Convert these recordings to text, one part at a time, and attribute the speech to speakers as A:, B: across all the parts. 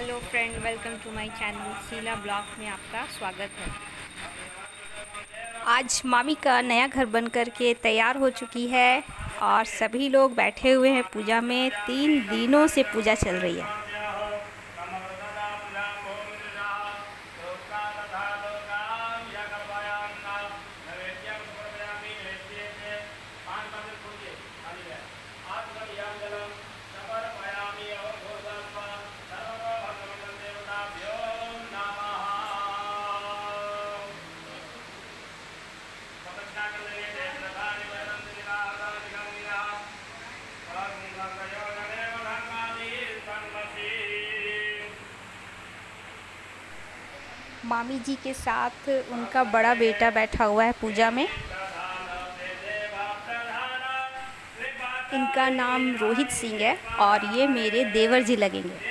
A: Hello friend, welcome to my channel Sheela blog में आपका स्वागत है। आज मामी का नया घर बन कर के तैयार हो चुकी है और सभी लोग बैठे हुए हैं पूजा में। 3 दिनों से पूजा चल रही है। मामी जी के साथ उनका बड़ा बेटा बैठा हुआ है पूजा में। इनका नाम रोहित सिंह है और ये मेरे देवर जी लगेंगे।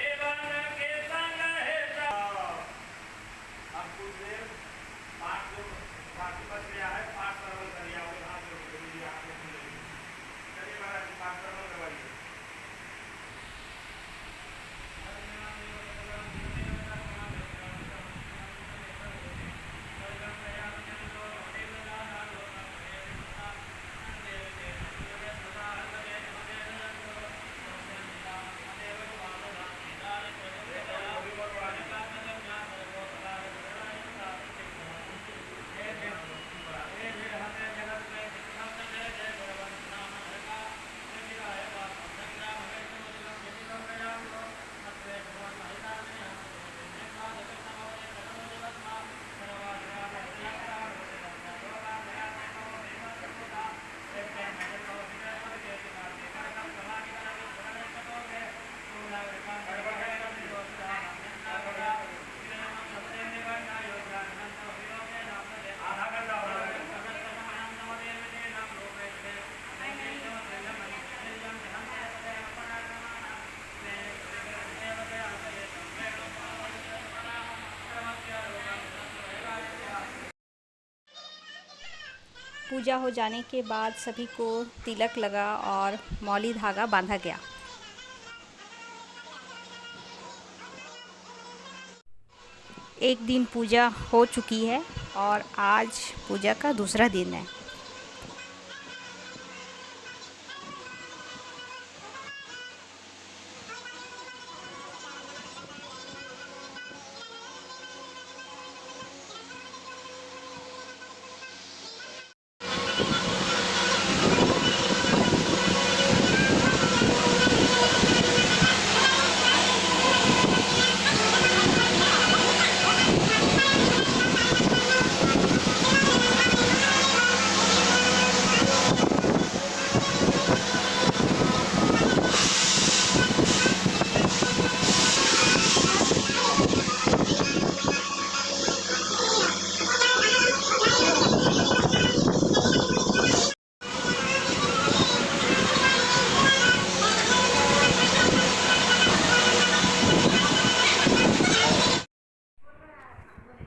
A: पूजा हो जाने के बाद सभी को तिलक लगा और मौली धागा बांधा गया। एक दिन पूजा हो चुकी है और आज पूजा का दूसरा दिन है।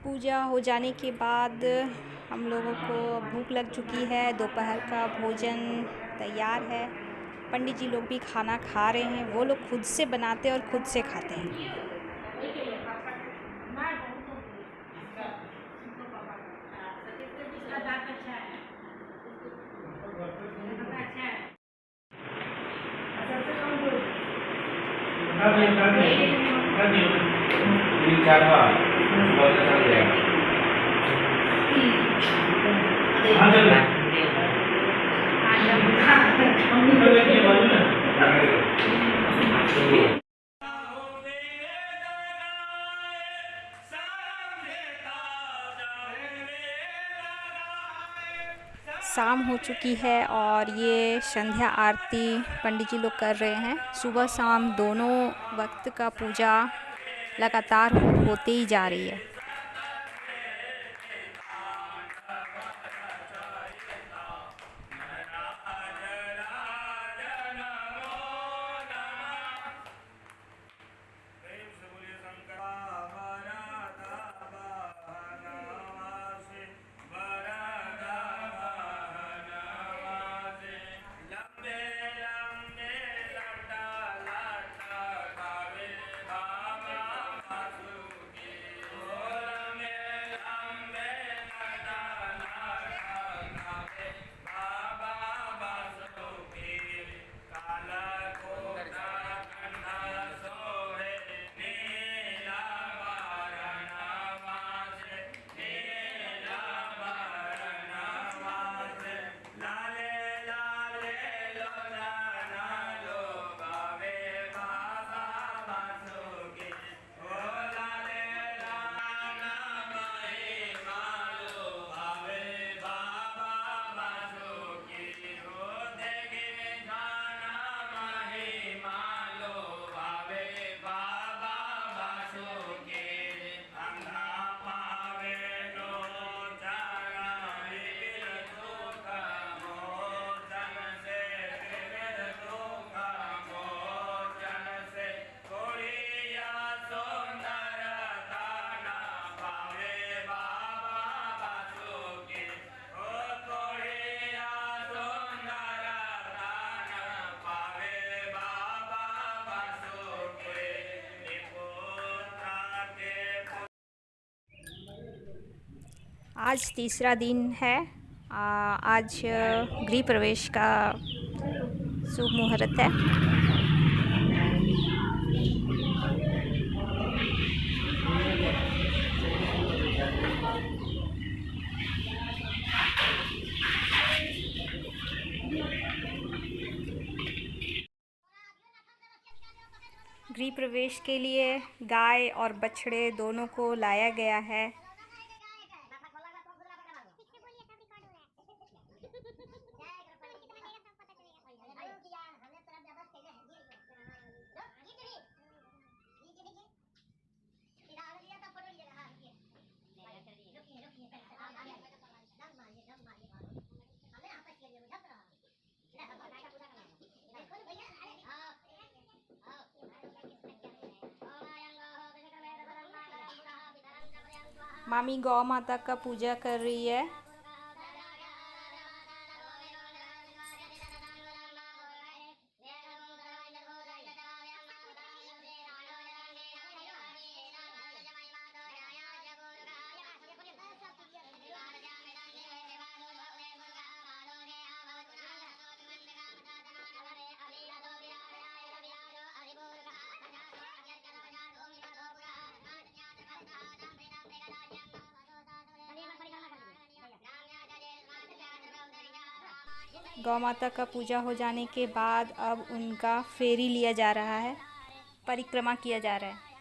A: पूजा हो जाने के बाद हम लोगों को भूख लग चुकी है। दोपहर का भोजन तैयार है। पंडित जी लोग भी खाना खा रहे हैं। वो लोग खुद से बनाते हैं और खुद से खाते हैं। शाम हो चुकी है और ये संध्या आरती पंडित जी लोग कर रहे हैं। सुबह शाम दोनों वक्त का पूजा लगातार होते ही जा रही है। आज तीसरा दिन है। आज गृह प्रवेश का शुभ मुहूर्त है। गृह प्रवेश के लिए गाय और बछड़े दोनों को लाया गया है। मामी गौ माता का पूजा कर रही है। गौ माता का पूजा हो जाने के बाद अब उनका फेरी लिया जा रहा है, परिक्रमा किया जा रहा है।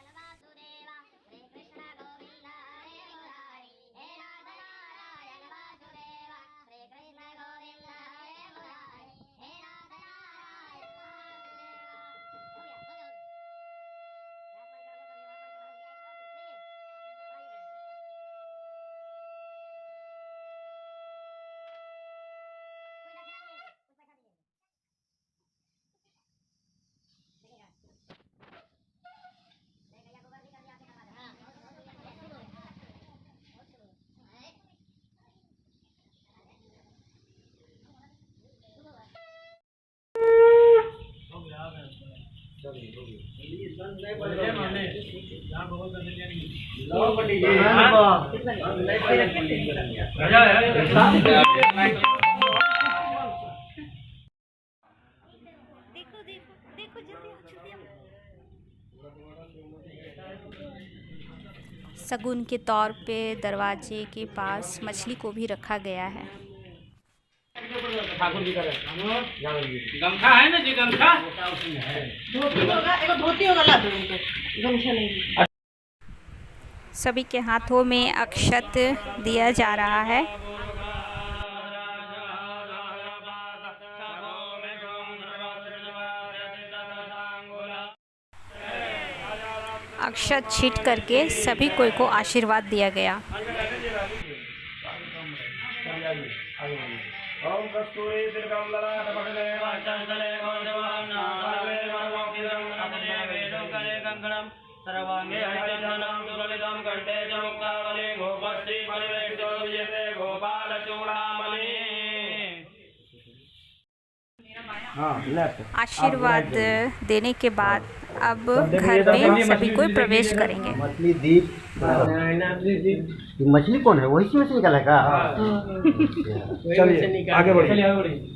A: शगुन के तौर पे दरवाजे के पास मछली को भी रखा गया है।
B: गमछा है ना जी, गमछा धोती होगा ला दो उनको, गमछा नहीं।
A: सभी के हाथों में अक्षत दिया जा रहा है। अक्षत छींट करके सभी को आशीर्वाद दिया गया।
C: ओम कस्तूरी दीर्घम ललाट पटले वाचंदले गोदेवाम नासावे मनोक्तिदं अतले वेदोकले कंकणं सर्वांगे हरिचंदनं तुललितं कंठे च मुक्तावली गोपस्त्री परिवेष्टो विजयते गोपाल चूड़ामणि।
A: आशीर्वाद देने के बाद अब घर में सभी कोई प्रवेश करेंगे।
D: मछली दीप, मछली कौन है? वही में से निकला है का?
C: चलिए आगे बढ़िए।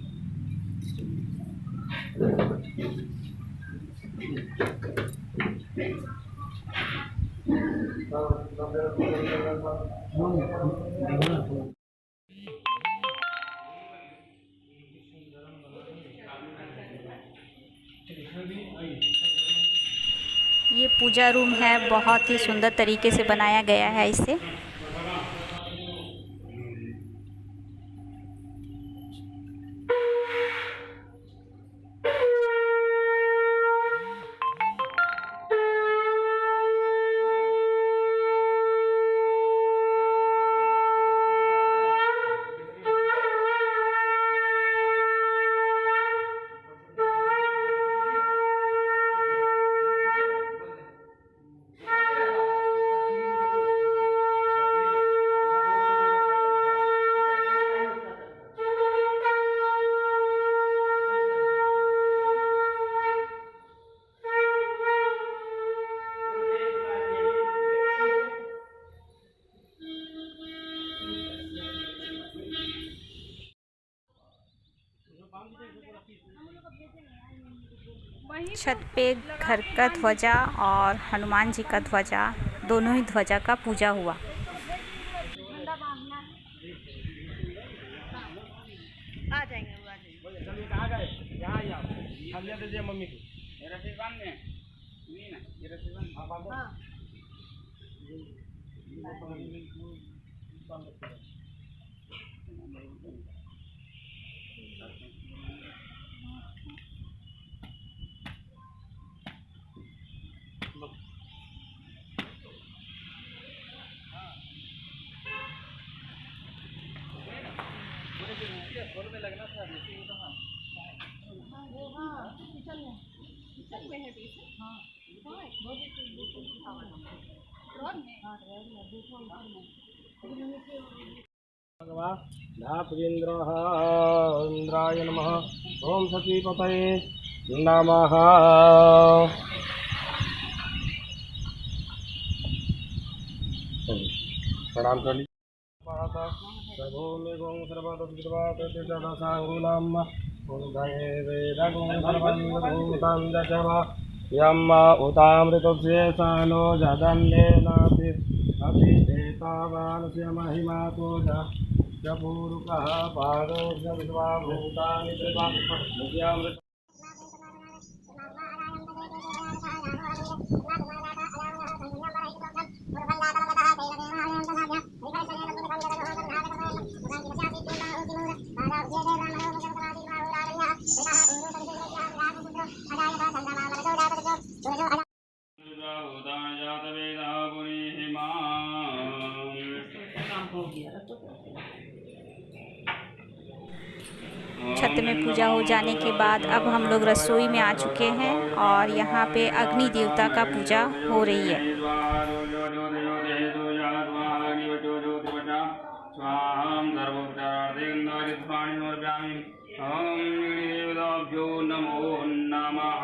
A: ये पूजा रूम है, बहुत ही सुंदर तरीके से बनाया गया है इसे। छत पे घर का ध्वजा और हनुमान जी का ध्वजा, दोनों ही ध्वजा का पूजा हुआ।
B: आ जाएंगे वो, आ जाएंगे। कहाँ गए? यहाँ ही आओ। हम ले दीजिए मम्मी को। ये रस्सी बांध में। नहीं ना, ये रस्सी बांध। हाँ बांधो। हाँ।
C: इंद्राय नमः। ओम सतीपतये नमः। प्रणाम कर लीजिए। यम उतामृतोऽप्येषानो जदन्नेनापि अभिधेतावानस्य महिमा तो जपूरुकः पादो विद्वा भूतानि विद्वामृत।
A: छत में पूजा हो जाने के बाद अब हम लोग रसोई में आ चुके हैं और यहाँ पे अग्नि देवता का पूजा हो रही है।
C: नमो नमः।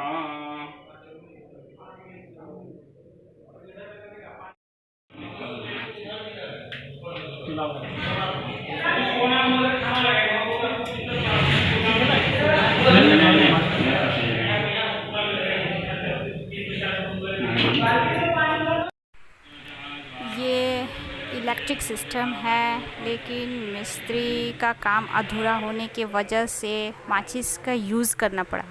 A: ये इलेक्ट्रिक सिस्टम है, लेकिन मिस्त्री का काम अधूरा होने की वजह से माचिस का यूज़ करना पड़ा।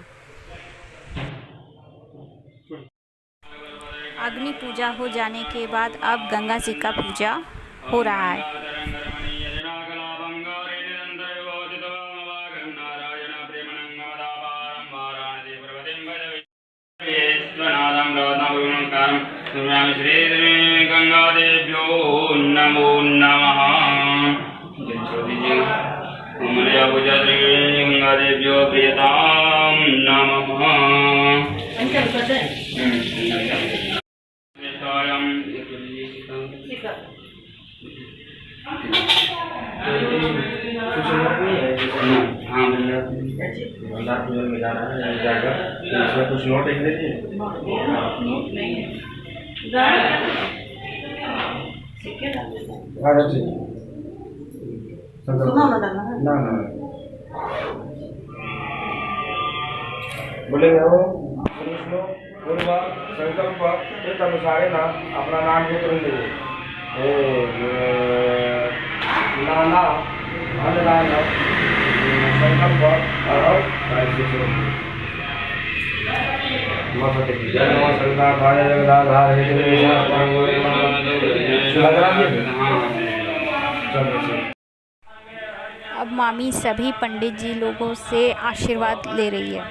A: अग्नि पूजा हो जाने के बाद अब गंगा जी का पूजा हो रहा है।
C: श्री गंगा देव्यो नमो नमः। पूजा श्री गंगा देव्यो प्रियताम नमः। पूजन में जा रहा है जाकर, इसमें कुछ नोट लिख दीजिए। ना बोलेंगे वो पूर्व संकल्प अनुसार ना अपना नाम जो करेंगे नाना संकल्प और
A: अब मामी सभी पंडित जी लोगों से आशीर्वाद ले रही है।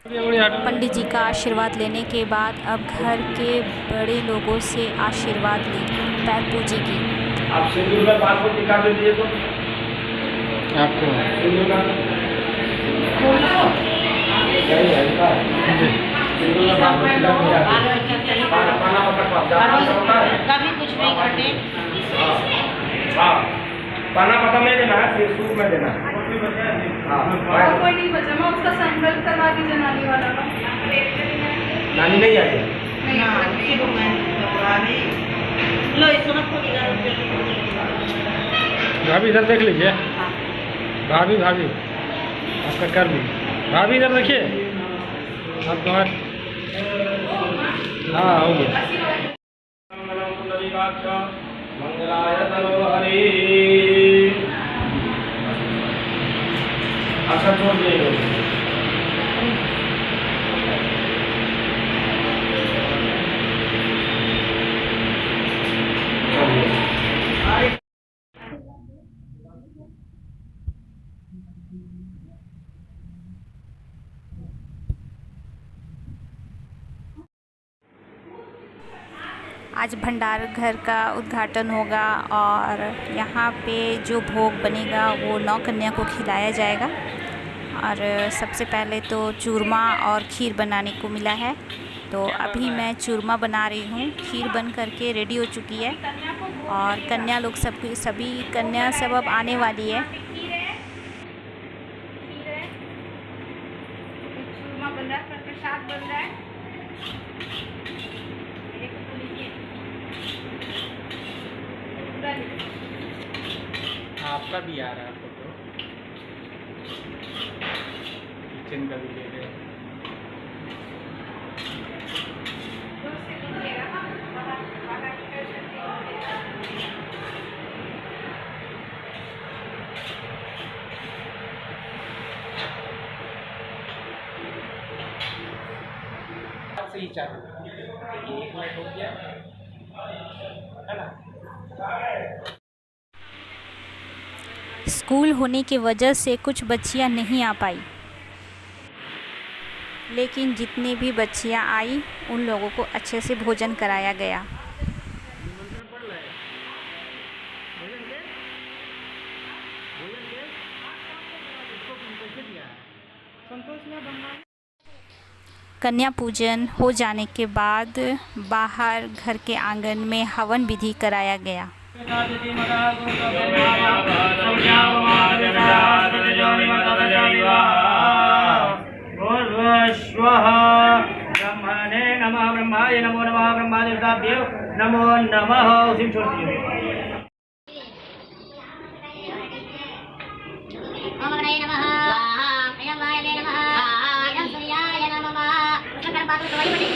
A: पंडित जी का आशीर्वाद लेने के बाद अब घर के बड़े लोगों से आशीर्वाद लें, पैर पूजेगी।
C: आप सिंदूर में बाल को टिका दीजिए तो
E: आपको
C: सिंदूर का सिंदूर में बाल को टिका पाना
B: कभी कुछ नहीं करते।
C: हाँ पाना पता में देना है, सूप में देना है। हाँ
F: कोई नहीं बचा, मैं उसका संकल्प करवा दीजिए नानी वाला का।
C: नानी नहीं आई है?
B: लो इसको ना
E: भाभी इधर देख लीजिए। भाभी भाभी आपका कर ली। भाभी इधर देखिए आपको। हाँ हो गया।
C: मंगलाय तनो हरि। अच्छा छोड़ दिए।
A: आज भंडार घर का उद्घाटन होगा और यहाँ पे जो भोग बनेगा वो 9 कन्या को खिलाया जाएगा। और सबसे पहले तो चूरमा और खीर बनाने को मिला है, तो अभी मैं चूरमा बना रही हूँ। खीर बन करके रेडी हो चुकी है और कन्या लोग सभी कन्या सब अब आने वाली है।
F: चूरमा बन रहा है, प्रसाद बन रहा है।
E: आपका भी आ रहा है फोटो, किचन का भी ले रहे हैं। सही चालू 1 मिनट हो गया है ना।
A: स्कूल होने की वजह से कुछ बच्चियां नहीं आ पाई, लेकिन जितनी भी बच्चियां आई उन लोगों को अच्छे से भोजन कराया गया। कन्या पूजन हो जाने के बाद बाहर घर के आंगन में हवन विधि कराया गया।
C: ब्रह्मणे नमः ब्रह्माय नमो नमः ब्रह्मादेवताभ्यो नमो नमः। उसी छोड़ दीजिए।
G: ओम गणेय नमः स्वाहा अयं वायवे नमः अयं सूर्याय नमः। उसका कर्म बात तो वही बने।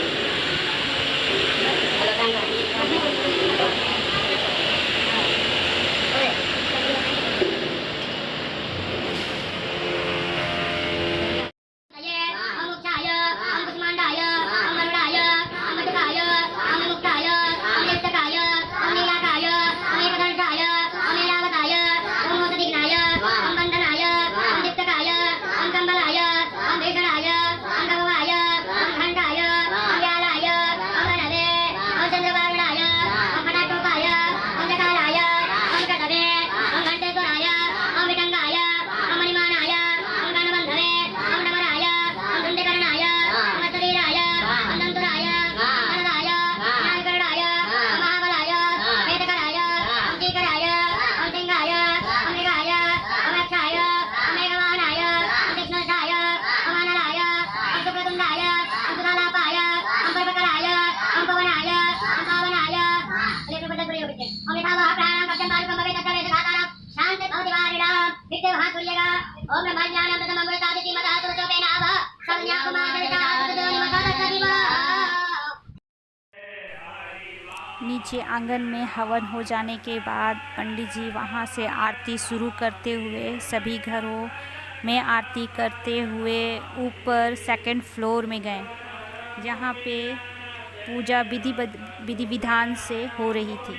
A: नीचे आंगन में हवन हो जाने के बाद पंडित जी वहाँ से आरती शुरू करते हुए सभी घरों में आरती करते हुए ऊपर 2nd फ्लोर में गए, जहाँ पे पूजा विधि विधान से हो रही थी।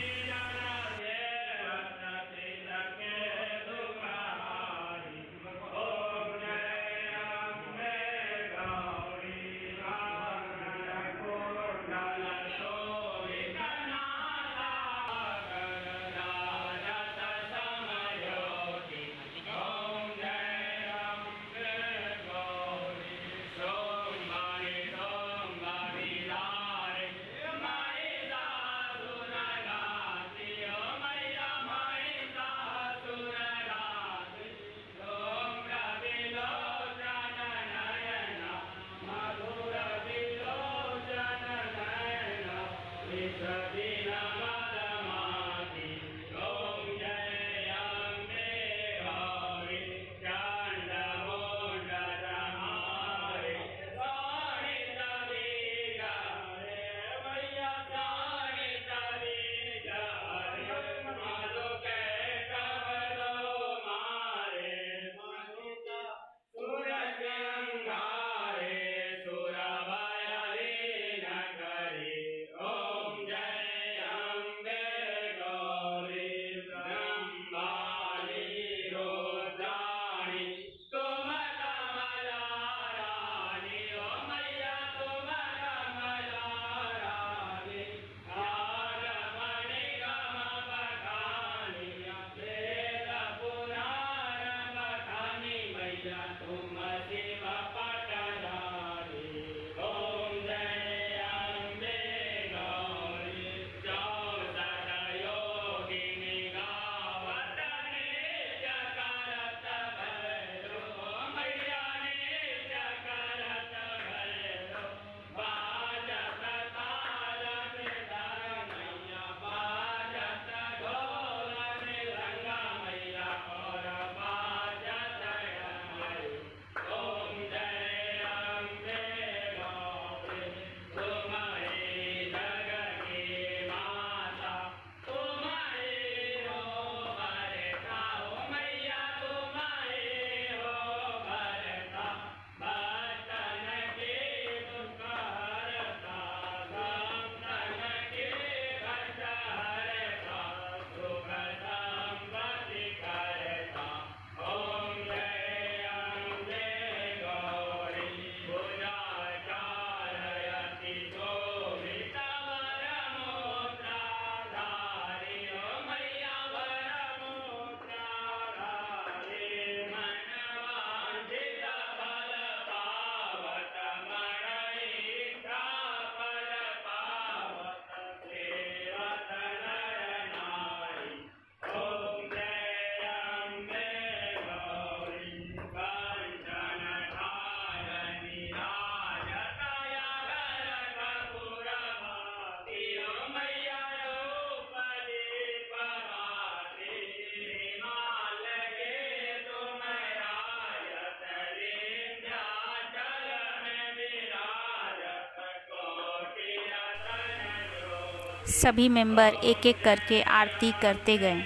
A: सभी मेंबर एक एक करके आरती करते गए।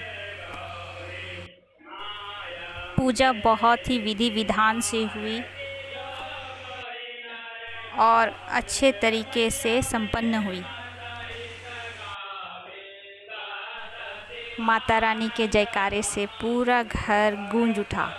A: पूजा बहुत ही विधि विधान से हुई और अच्छे तरीके से संपन्न हुई। माता रानी के जयकारे से पूरा घर गूंज उठा।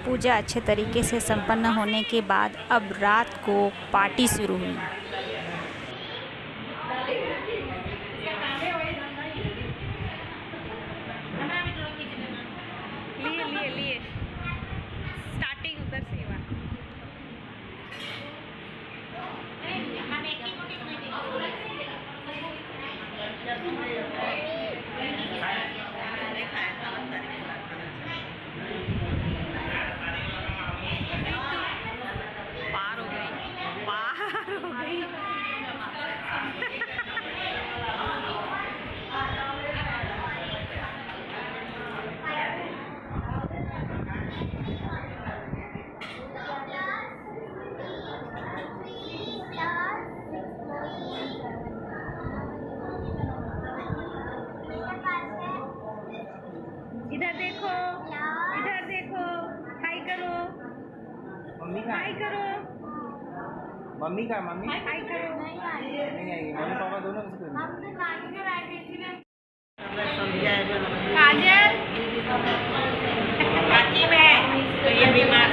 A: पूजा अच्छे तरीके से संपन्न होने के बाद अब रात को पार्टी शुरू हुई। लिए स्टार्टिंग उधर से हुआ। पार हो गई
B: मम्मी का मम्मी नहीं आएगी, मम्मी पापा दोनों किसको
A: काजल
B: रांची में तो ये बीमार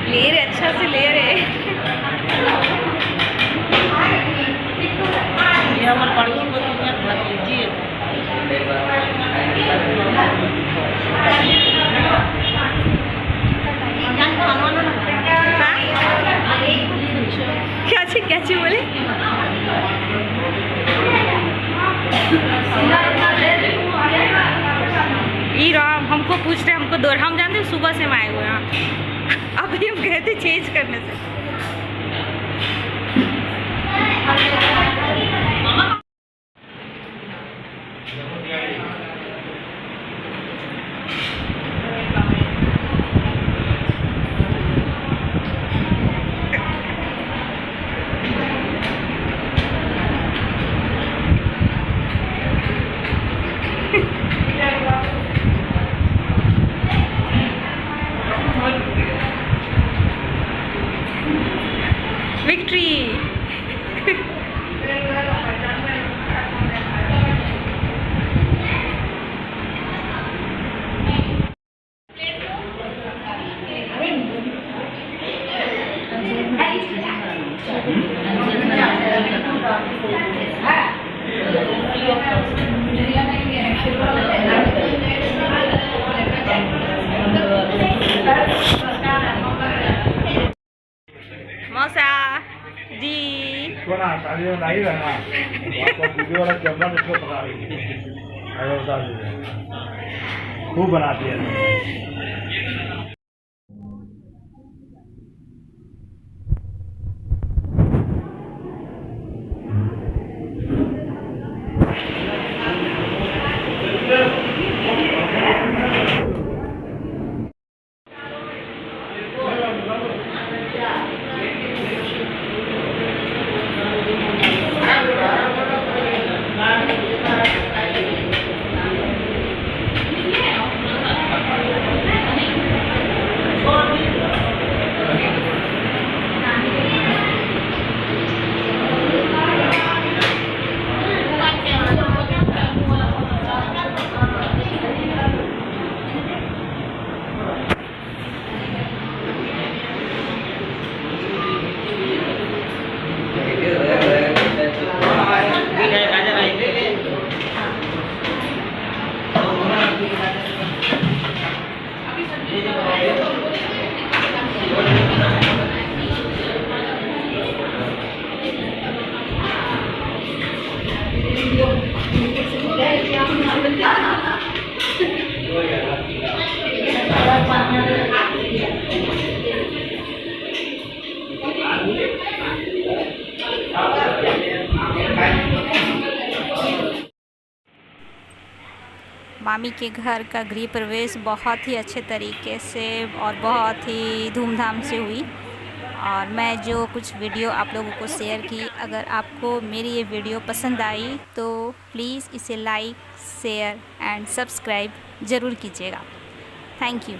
A: ले रहे, अच्छा से ले रहे।
B: ये हमारे पड़ोसी को लीजिए।
A: क्या चीज बोले? हमको पूछ रहे, हमको दौड़, हम जानते हैं सुबह से हम आए हुए हैं, अभी हम गए थे चेंज करने से। विक्ट्री। मौसा जी
E: बना शादी में नहीं रहना, आपको वीडियो वाला कैमरा में इसको पका लीजिए, अरे बता दीजिए, खूब बनाती है।
A: मामी के घर का गृह प्रवेश बहुत ही अच्छे तरीके से और बहुत ही धूमधाम से हुई। और मैं जो कुछ वीडियो आप लोगों को शेयर की, अगर आपको मेरी ये वीडियो पसंद आई तो प्लीज़ इसे लाइक, शेयर एंड सब्सक्राइब ज़रूर कीजिएगा। Thank you.